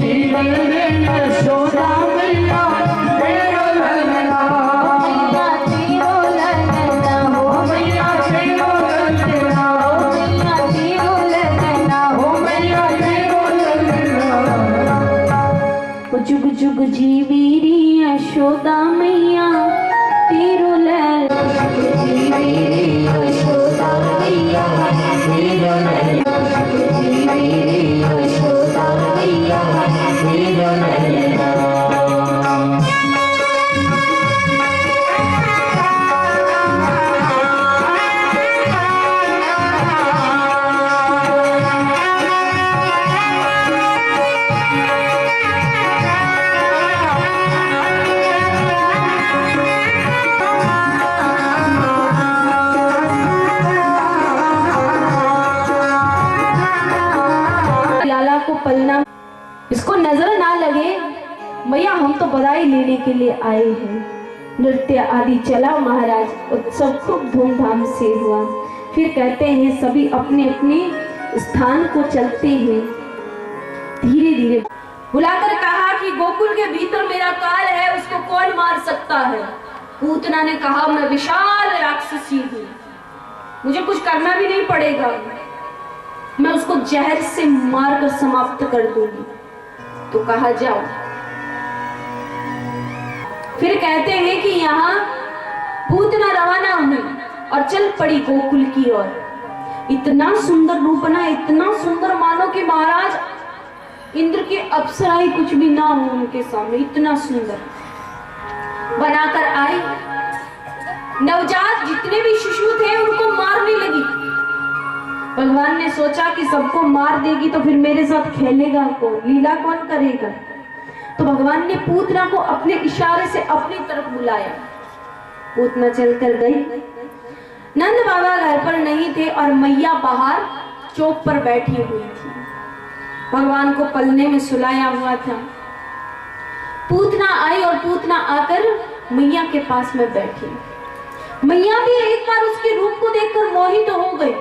जीवन में यशोदा मैया तेरो ललना, मैया तेरो ललना हो, मैया तेरो ललना हो, मैया तेरो ललना हो, मैया तेरो ललना। जुग जुग जीवी री यशोदा मैया तेरो ललना, जीवी री यशोदा मैया तेरो ललना, जीवी री यशोदा मैया तेरो ललना। पलना इसको नजर ना लगे, मैया हम तो बधाई लेने के लिए आए हैं। नृत्य आदि चला महाराज, उत्सव खूब धूमधाम से हुआ। फिर कहते हैं सभी अपने अपने स्थान को चलते हैं। धीरे धीरे बुलाकर कहा कि गोकुल के भीतर मेरा काल है, उसको कौन मार सकता है। पूतना ने कहा मैं विशाल राक्षसी हूँ, मुझे कुछ करना भी नहीं पड़ेगा, मैं उसको जहर से मारकर समाप्त कर दूंगी। तो कहा जाओ। फिर कहते हैं कि यहाँ पूतना रवाना हुई और चल पड़ी गोकुल की ओर। इतना सुंदर रूप बना, इतना सुंदर मानो कि महाराज इंद्र की अप्सराएं कुछ भी ना हो उनके सामने, इतना सुंदर बनाकर आई। नवजात जितने भी शिशु थे उनको मारने लगी। भगवान ने सोचा कि सबको मार देगी तो फिर मेरे साथ खेलेगा कौन, लीला कौन करेगा। तो भगवान ने पूतना को अपने इशारे से अपनी तरफ बुलाया। पूतना चलकर गई। नंद बाबा घर पर नहीं थे और मैया बाहर चौक पर बैठी हुई थी। भगवान को पलने में सुलाया हुआ था। पूतना आई और पूतना आकर मैया के पास में बैठी। मैया भी एक बार उसके रूप को देखकर मोहित हो गई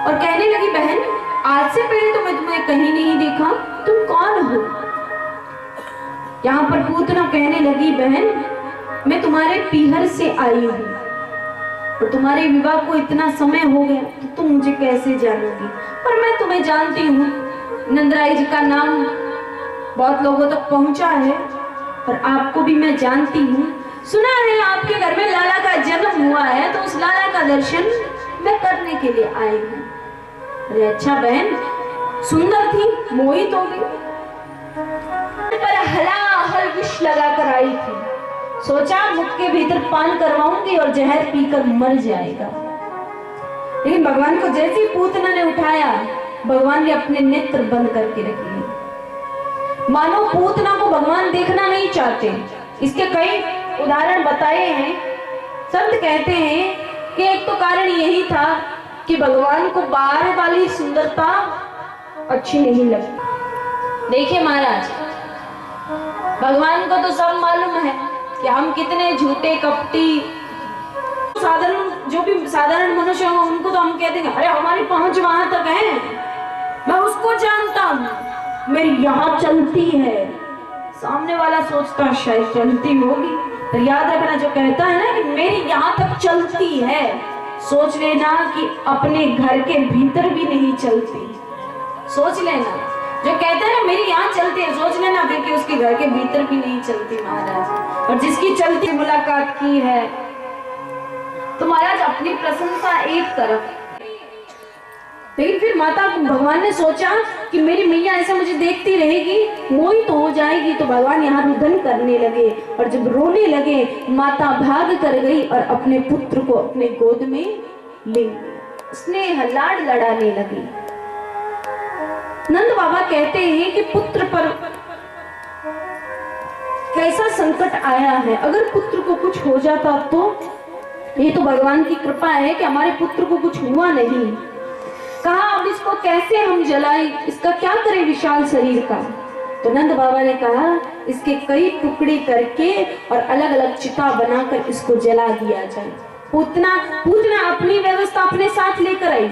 और कहने लगी बहन आज से पहले तो मैं तुम्हें कहीं नहीं देखा, तुम कौन हो। यहाँ पर पूतना कहने लगी बहन मैं तुम्हारे पीहर से आई हूँ और तुम्हारे विवाह को इतना समय हो गया तो तुम मुझे कैसे जानोगी, पर मैं तुम्हें जानती हूँ। नंदराय जी का नाम बहुत लोगों तक पहुंचा है और आपको भी मैं जानती हूँ। सुना है आपके घर में लाला का जन्म हुआ है, तो उस लाला का दर्शन मैं करने के लिए आई हूँ। अरे अच्छा बहन, सुंदर थी, मोहित हो गई, पर हलाहल विष लगाकर आई थी। सोचा मुख के भीतर पान करवाऊंगी और जहर पीकर मर जाएगा। लेकिन भगवान को जैसे पूतना ने उठाया, भगवान ने अपने नेत्र बंद करके रख लिए। मानो पूतना को भगवान देखना नहीं चाहते। इसके कई उदाहरण बताए हैं। संत कहते हैं कि एक तो कारण यही था कि भगवान को बाहर वाली सुंदरता अच्छी नहीं लगती। देखिए महाराज, भगवान को तो सब मालूम है कि हम कितने झूठे कपटी, साधारण जो भी साधारण मनुष्य हो उनको तो हम कहते हैं अरे हमारी पहुंच वहां तक है, मैं उसको जानता हूँ, मेरी यहाँ चलती है। सामने वाला सोचता शायद चलती होगी, पर याद रखना जो कहता है ना कि मेरी यहाँ तक चलती है, सोच लेना कि अपने घर के भीतर भी नहीं चलती। सोच लेना जो कहता है ना मेरी यहाँ चलती है, सोच लेना फिर कि उसके घर के भीतर भी नहीं चलती महाराज। और जिसकी चलती मुलाकात की है तो महाराज अपनी प्रशंसा एक तरफ, लेकिन फिर माता भगवान ने सोचा कि मेरी मैया ऐसा मुझे देखती रहेगी मोहित तो हो जाएगी। तो भगवान यहाँ रुदन करने लगे और जब रोने लगे माता भाग कर गई और अपने पुत्र को अपने गोद में ले स्नेह लाड लड़ाने लगी। नंद बाबा कहते हैं कि पुत्र पर कैसा संकट आया है, अगर पुत्र को कुछ हो जाता तो ये तो भगवान की कृपा है कि हमारे पुत्र को कुछ हुआ नहीं। कहा अब इसको कैसे हम जलाएं, इसका क्या करें विशाल शरीर का। तो नंद बाबा ने कहा इसके कई टुकड़े करके और अलग अलग चिता बनाकर इसको जला दिया जाए। पूतना अपनी व्यवस्था अपने साथ लेकर आई।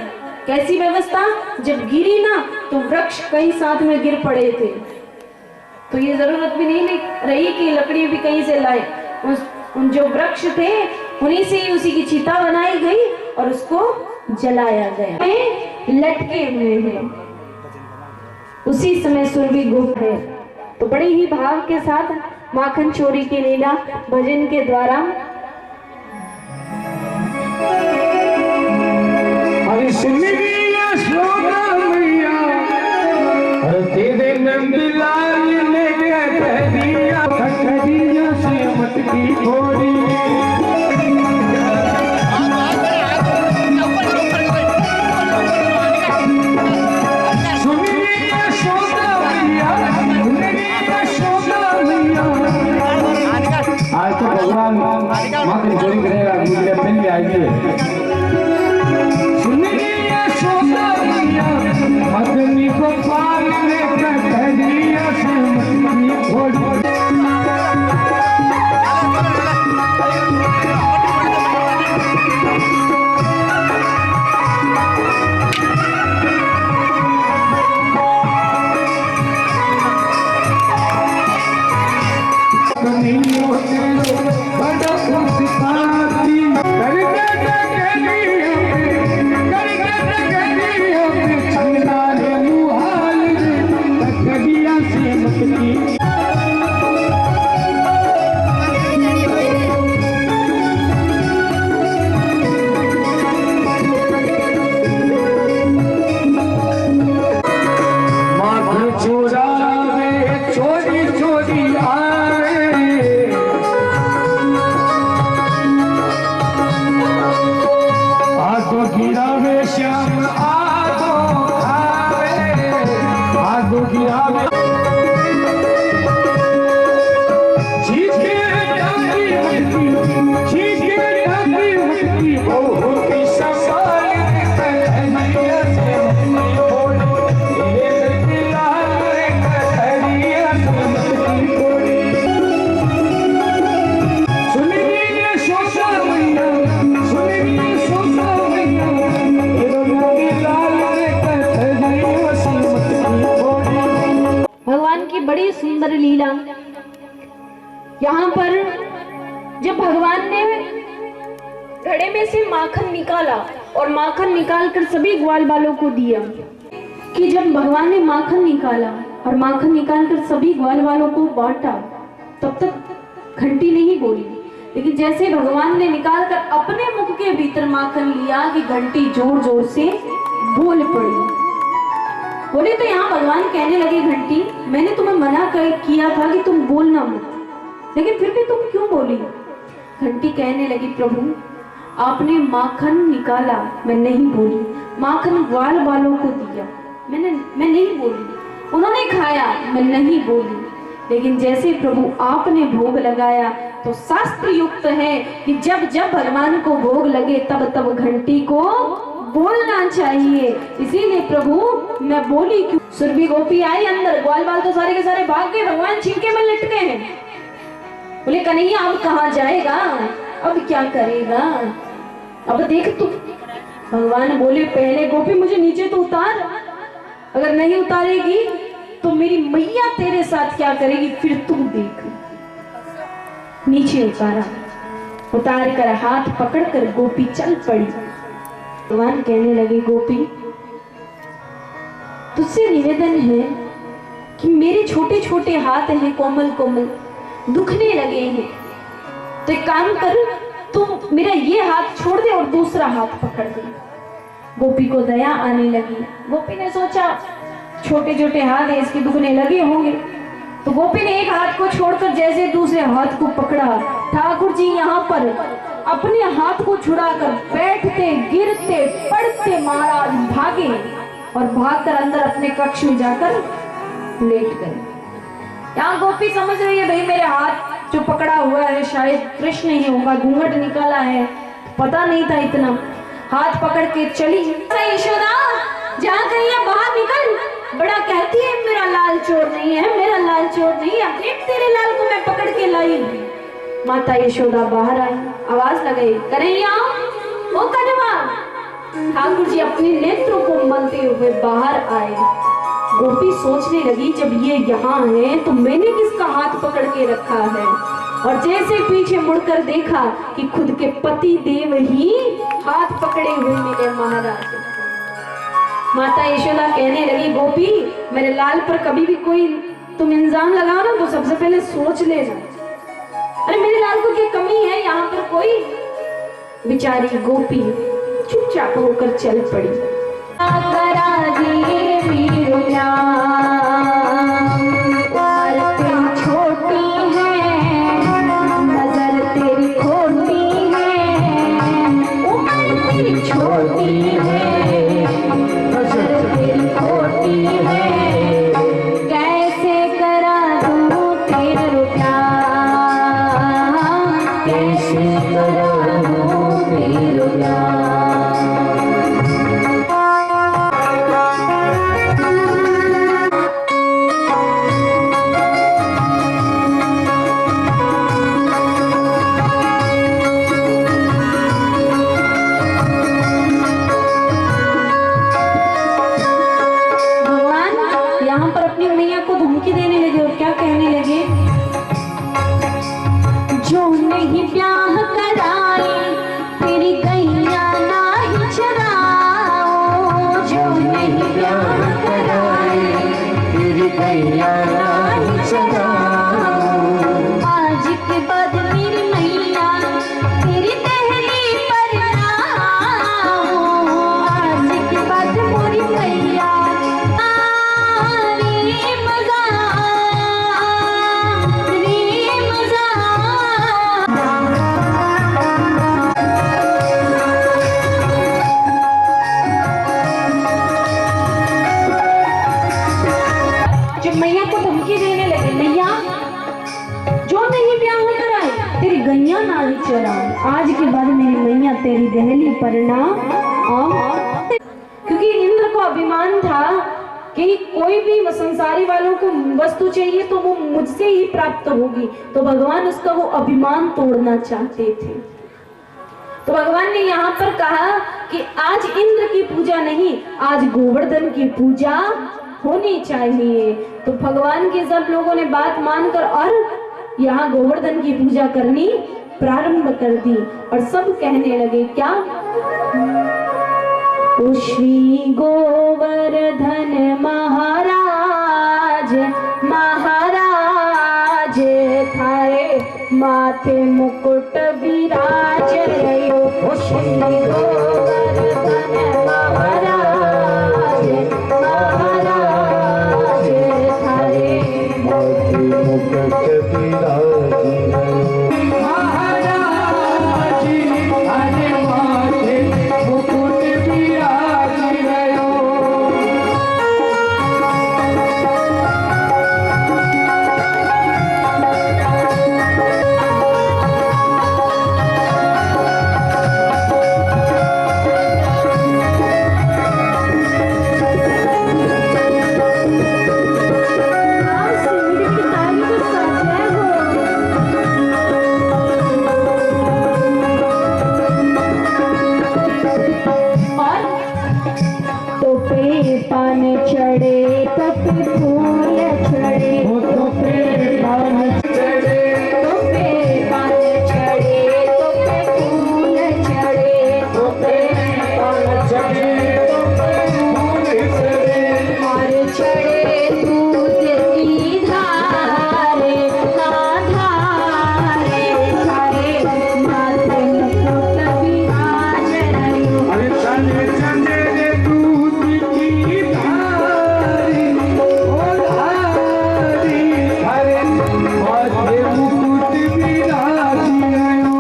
कैसी व्यवस्था, जब गिरी ना तो वृक्ष कई साथ में गिर पड़े थे, तो ये जरूरत भी नहीं रही कि लकड़ी भी कहीं से लाए। उन जो वृक्ष थे उन्हीं से ही उसी की चिता बनाई गई और उसको जलाया गया। लटके हुए हैं उसी समय सुरभि गोप है। तो बड़े ही भाव के साथ माखन चोरी की लीला भजन के द्वारा तेरे नंदलाल ने कह दिया खड़िया से मत की थोड़ी आज तो भगवान माखन चोरी करेगा, मुझे पहले आएगी मदनी गोपाल ने कह दिया से मत की बड़ी सुंदर लीला। यहाँ पर जब भगवान ने घड़े में से माखन निकाला और माखन निकालकर सभी ग्वाल बालों को दिया, कि जब भगवान ने माखन निकाला और माखन निकालकर सभी ग्वाल बालों को बांटा, तब तक घंटी नहीं बोली। लेकिन जैसे भगवान ने निकालकर अपने मुख के भीतर माखन लिया कि घंटी जोर जोर से बोल पड़ी। बोले तो यहाँ भगवान कहने लगे, घंटी मैंने तुम्हें मना किया था कि तुम बोलना मत, लेकिन फिर भी तुम क्यों बोली? घंटी कहने लगी, प्रभु आपने माखन निकाला, मैं नहीं बोली। माखन ग्वाल बालों को दिया, मैं नहीं बोली। उन्होंने खाया, मैं नहीं बोली। लेकिन जैसे प्रभु आपने भोग लगाया तो शास्त्र युक्त है कि जब जब भगवान को भोग लगे तब तब घंटी को बोलना चाहिए। इसीलिए प्रभु मैं बोली क्यों? सुरभि गोपी आई अंदर, ग्वाल बाल तो सारे के सारे भाग गए, भगवान छिलके में लटके हैं। बोले कन्हैया अब कहाँ जाएगा, अब क्या करेगा, अब देख तू। भगवान बोले पहले गोपी मुझे नीचे तो उतार, अगर नहीं उतारेगी तो मेरी मैया तेरे साथ क्या करेगी, फिर तू देख। नीचे उतारा, उतार कर हाथ पकड़कर गोपी चल पड़ी। भगवान कहने लगे, गोपी तुझसे निवेदन है कि मेरे छोटे छोटे हाथ हैं कोमल कोमल, दुखने लगे हैं, तो एक काम कर, तू मेरा ये हाथ छोड़ दे और दूसरा हाथ पकड़ दे। गोपी को दया आने लगी। गोपी ने सोचा छोटे छोटे हाथ है, इसके दुखने लगे होंगे, तो गोपी ने एक हाथ को छोड़कर जैसे दूसरे हाथ को पकड़ा, ठाकुर जी यहाँ पर अपने हाथ को छुड़ाकर बैठते गिरते पड़ते महाराज भागे और भागकर अंदर अपने कक्ष में जाकर लेट गए। यहाँ गोपी समझ रही है भाई मेरे हाथ जो पकड़ा हुआ है शायद कृष्ण ही होगा, घूंघट निकाला है, पता नहीं था इतना। हाथ पकड़ के चली, यशोदा जहाँ कहीं बाहर निकल, बड़ा कहती है मेरा लाल चोर नहीं है, मेरा लाल चोर नहीं है, अपने तेरे लाल को मैं पकड़ के लाई। माता यशोदा बाहर आई, आवाज लगाई, कन्हैया ओ कन्हवा। ठाकुर जी अपने नेत्रों को मलते हुए बाहर आए। गोपी सोचने लगी, जब ये यहाँ है तो मैंने किसका हाथ पकड़ के रखा है। और जैसे पीछे मुड़कर देखा कि खुद के पति देव ही हाथ पकड़े हुए मिले महाराज। माता यशोदा कहने लगी, गोपी मेरे लाल पर कभी भी कोई तुम इल्जाम लगाओ ना तो सबसे पहले सोच लेना, अरे मेरे लाल को क्या कमी है यहाँ पर कोई। बेचारी गोपी चुपचाप होकर चल पड़ी। छोटी है नजर तेरी खोटी है, उम्र तेरी छोटी है नजर तेरी खोटी है, कैसे करा दूं तेरा प्यार, कैसे करा दूं तेरा प्यार। जो नहीं ब्याह कराए तेरी गैया नाही चराओ, जो नहीं ब्याह कराए तेरी गैया नाही चराओ, आज के बाद मेरी मैया तेरी दहली पर ना आओ, आज के बाद मोरी मैया मैया को धमकी देने लगे, मैया जो नहीं ब्याह कराए तेरी गैया नाली चराए, आज के बाद मेरी मैया तेरी दहली पर ना आओ। क्योंकि इंद्र को अभिमान था कि कोई भी संसारी वालों को वस्तु चाहिए तो वो मुझसे ही प्राप्त होगी, तो भगवान उसका वो अभिमान तोड़ना चाहते थे। तो भगवान ने यहाँ पर कहा कि आज इंद्र की पूजा नहीं, आज गोवर्धन की पूजा होनी चाहिए। तो भगवान के सब लोगों ने बात मानकर और यहाँ गोवर्धन की पूजा करनी प्रारंभ कर दी और सब कहने लगे क्या, ओ श्री गोवर्धन महाराज महाराज थारे माथे मुकुट विराज रयो, ओ श्री गोवर्धन महाराज महाराज थारे माथे मुकुट विराज पान चढ़े तब फूल चढ़े, तो पे पान चढ़े तो पे पान चढ़े, तो पे फूल चढ़े, तो पे पान चढ़े तो पे फूल चढ़े, और चढ़े दूध की धारे ना धारे धारे माथे मुकुट विराज रयो, अरे चढ़े चढ़े दूध की धारे ओ धारे हरे माथे मुकुट विराज रयो।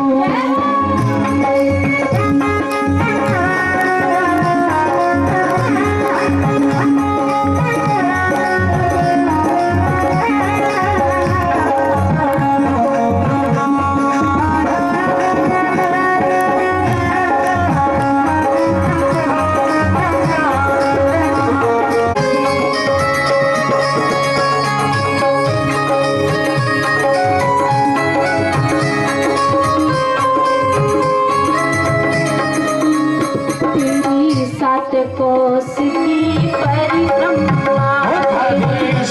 सात कोस की परिक्रमा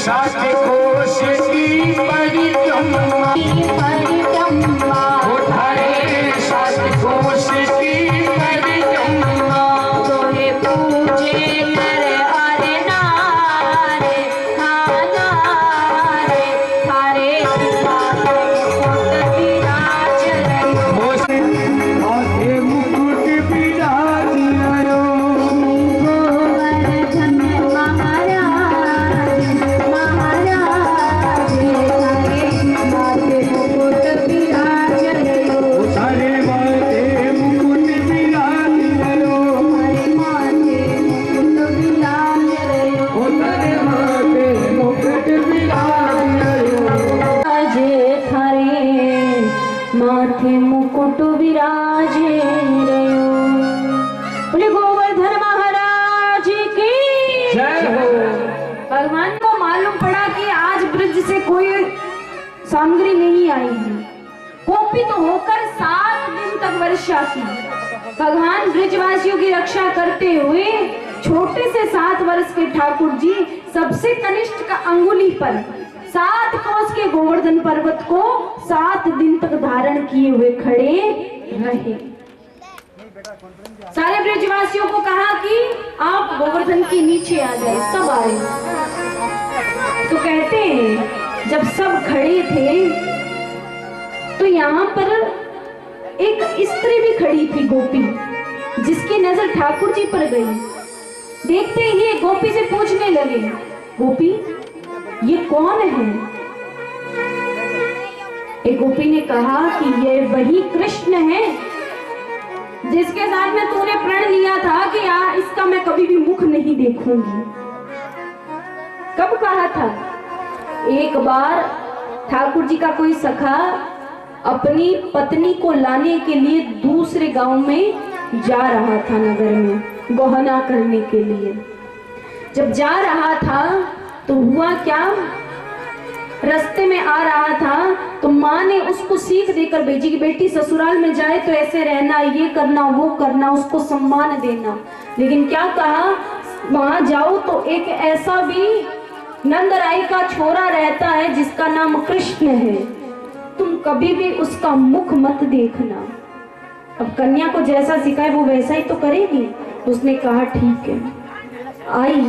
सात कोश की परिक्रमा उठाए सात कोश की परिक्रमा तोहे पूजे नर और नारे नारे थारे विराज माथे मुकुट विराज आयो गोवर्धन महाराज महाराज थारे माथे मुकुट विराज सारे माथे मुकुट विराज आयो हरे माथे मुकुट विराज सारे माथे मुकुट विराज आयो जे थारे माथे मुकुट विराजे रयो। बोले गोवर्धन महाराज की जय हो। भगवान को मालूम पड़ा कि आज ब्रज से कोई सामग्री नहीं आएगी। कोपित होकर 7 दिन तक वर्षा की। भगवान ब्रजवासियों की रक्षा करते हुए छोटे से 7 वर्ष के ठाकुर जी सबसे कनिष्ठ का अंगुली पर 7 कोस के गोवर्धन पर्वत को 7 दिन तक धारण किए हुए खड़े रहे। सारे ब्रजवासियों को कहा कि आप गोवर्धन के नीचे आ जाए। सब आए। तो कहते हैं जब सब खड़े थे तो यहाँ पर एक स्त्री भी खड़ी थी, गोपी, जिसकी नजर ठाकुर जी पर गई। देखते ही ये गोपी से पूछने लगे, गोपी ये कौन है? एक गोपी ने कहा कि ये वही कृष्ण है जिसके साथ में तूने प्रण लिया था कि इसका मैं कभी भी मुख नहीं देखूंगी। कब कहा था? एक बार ठाकुर जी का कोई सखा अपनी पत्नी को लाने के लिए दूसरे गांव में जा रहा था, नगर में गहना करने के लिए। जब जा रहा था तो हुआ क्या, रास्ते में आ रहा था तो माँ ने उसको सीख देकर भेजी कि बेटी ससुराल में जाए तो ऐसे रहना, ये करना वो करना, उसको सम्मान देना। लेकिन क्या कहा, वहां जाओ तो एक ऐसा भी नंदराई का छोरा रहता है जिसका नाम कृष्ण है, तुम कभी भी उसका मुख मत देखना। अब कन्या को जैसा सिखाए वो वैसा ही तो करेगी। उसने कहा ठीक है। आई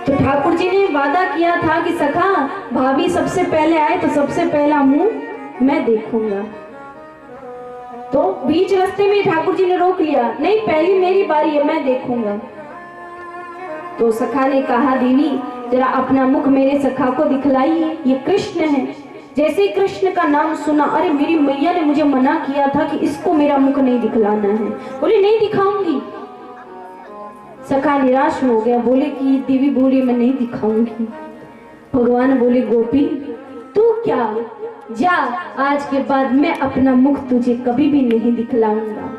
तो ठाकुर जी ने वादा किया था कि सखा भाभी सबसे पहले आए तो सबसे पहला मुंह मैं देखूंगा। तो बीच रास्ते में ठाकुर जी ने रोक लिया, नहीं पहली मेरी बारी है, मैं देखूंगा। तो सखा ने कहा देवी जरा अपना मुख मेरे सखा को दिखलाइए, ये कृष्ण है। जैसे ही कृष्ण का नाम सुना, अरे मेरी मैया ने मुझे मना किया था कि इसको मेरा मुख नहीं दिखलाना है। बोले नहीं दिखाऊंगी। सखा निराश हो गया, बोले कि देवी बोली मैं नहीं दिखाऊंगी। भगवान बोले गोपी तू क्या, जा आज के बाद मैं अपना मुख तुझे कभी भी नहीं दिखलाऊंगा।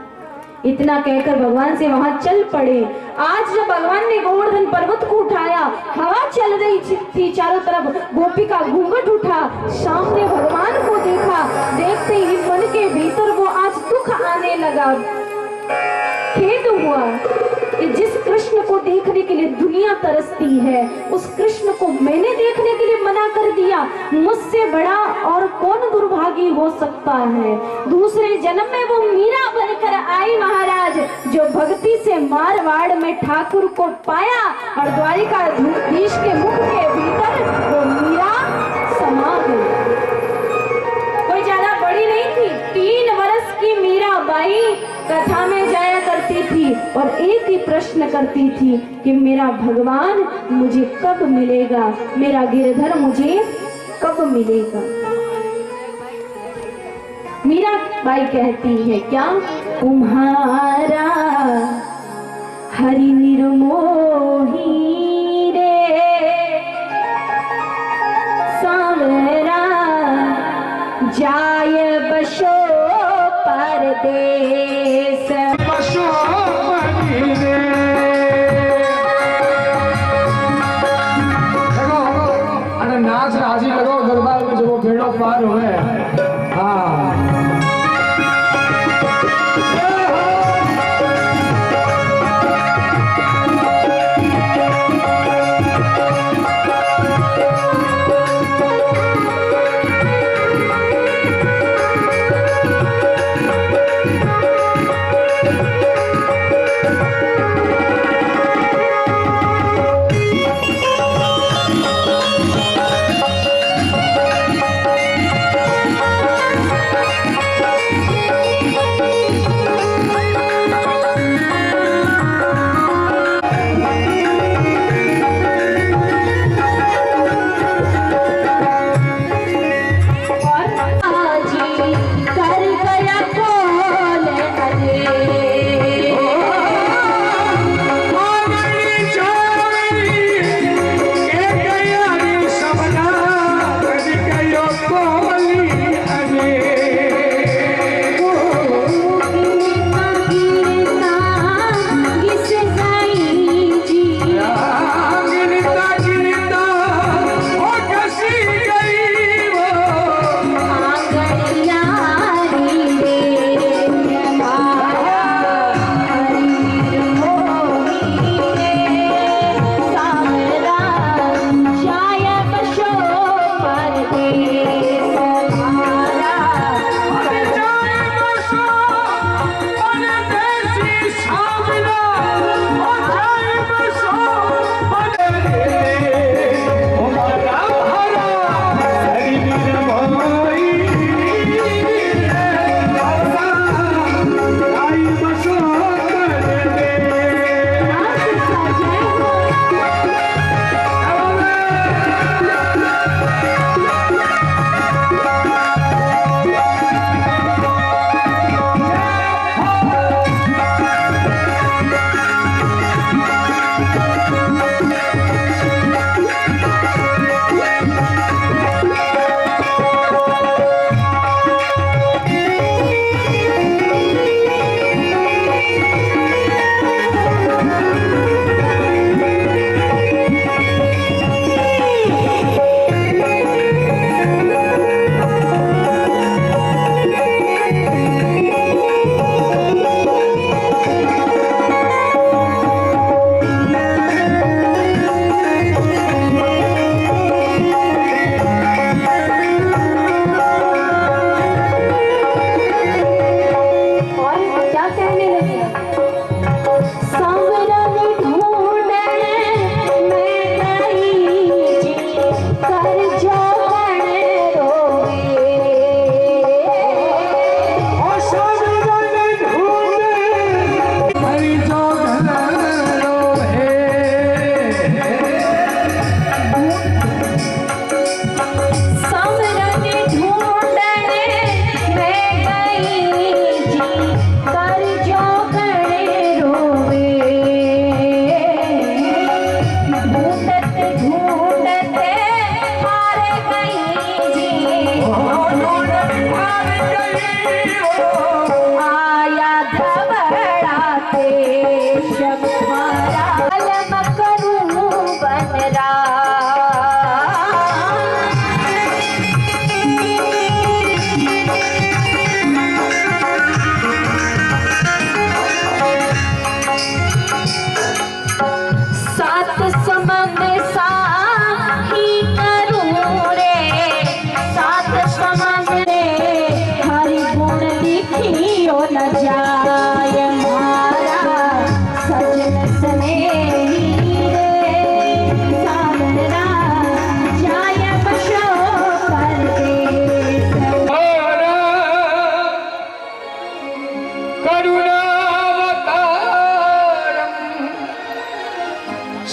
इतना कहकर भगवान से वहां चल पड़े। आज जब भगवान ने गोवर्धन पर्वत को उठाया, हवा चल रही थी चारों तरफ, गोपी का घूंघट उठा, सामने भगवान को देखा। देखते ही मन के भीतर वो आज दुख आने लगा। खेद हुआ कि जिस कृष्ण को देखने के लिए दुनिया तरसती है, उस कृष्ण को मैंने देखने के लिए मना कर दिया। मुझसे बड़ा और कौन दुर्भागी हो सकता है। दूसरे जन्म में वो मीरा बनकर आई महाराज, जो भक्ति से मारवाड़ में ठाकुर को पाया और द्वारिकाधीश के मुख के भीतर वो मीरा समा गई। कोई ज्यादा बड़ी नहीं थी, 3 वर्ष की मीरा बाई कथा में जाया करती थी और एक ही प्रश्न करती थी कि मेरा भगवान मुझे कब मिलेगा, मेरा गिरधर मुझे कब मिलेगा। मीरा बाई कहती है क्या, तुम्हारा हरि निर्मोही रे सांवरा जाय बसो परदेस। नाच राजी लगो दरबार में जब वो भेड़ों पार हुए। हाँ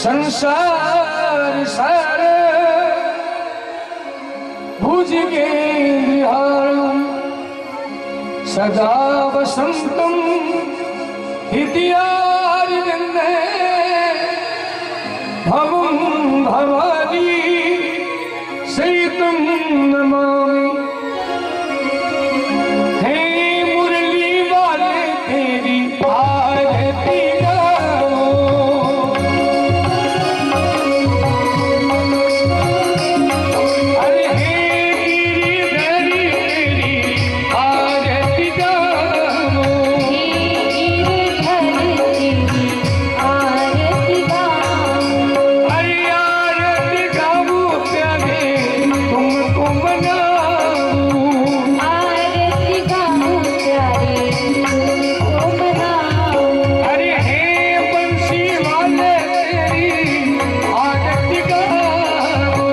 संसार सार भुजगे विहारं सदा वसंतं हृदयारविंदे भवं भवानी सहितं नमामि। हे मुरली वाले तेरी आरती गाओ, अरे हे गिरिधरी तेरी आरती गाओ, अरे आरती गाओ प्यारे तुमको मनाऊं, अरे हे बंसी वाले तेरी आरती गाओ,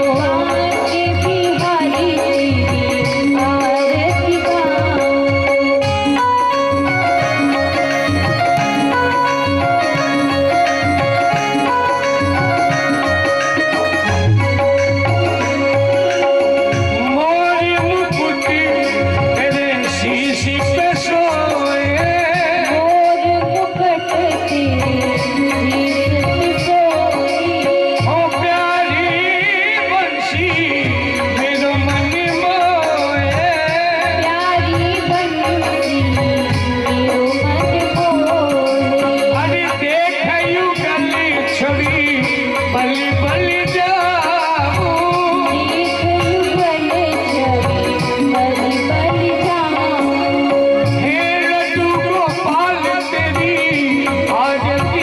मोरी मुकुट तेरे शीश पे सोए, ओ प्यारी बंसी मेरो मन मोए, अरे देख युगल छवि बल बल जाऊं, हे लड्डू गोपाल तेरी आरती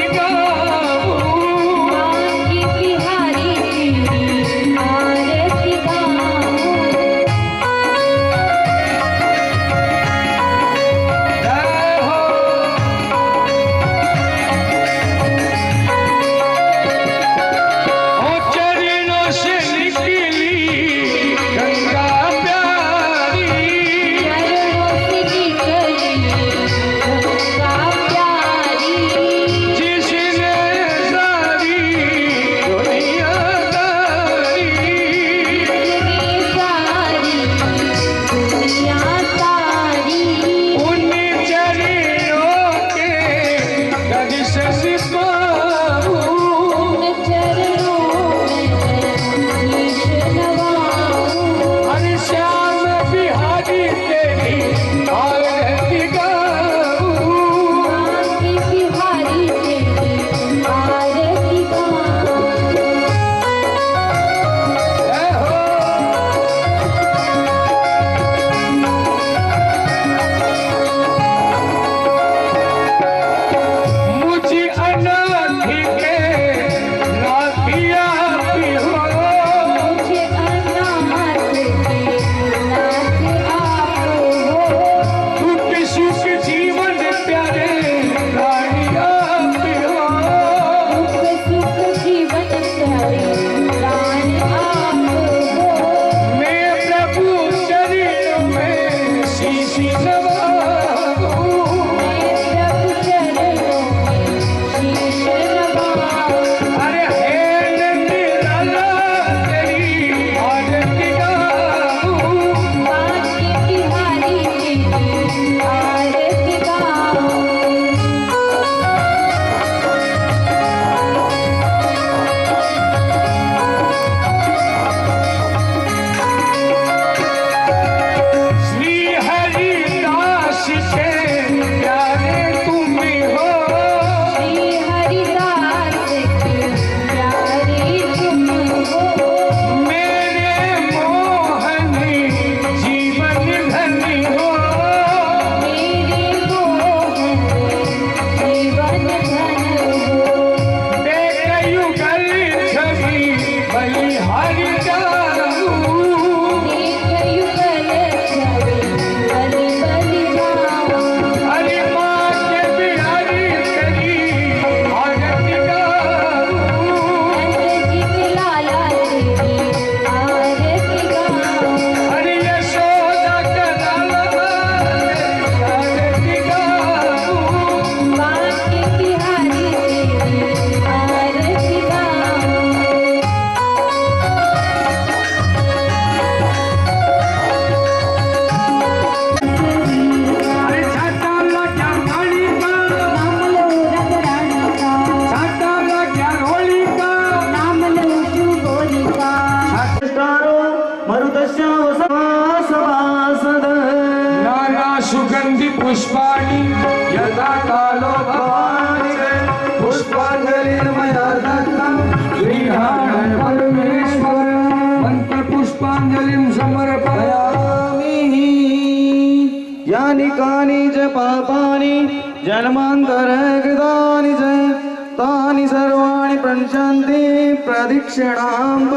कानि च पापानि जन्मान्तरकृतानि च तानि सर्वाणि प्रंशन्ति प्रदक्षिणां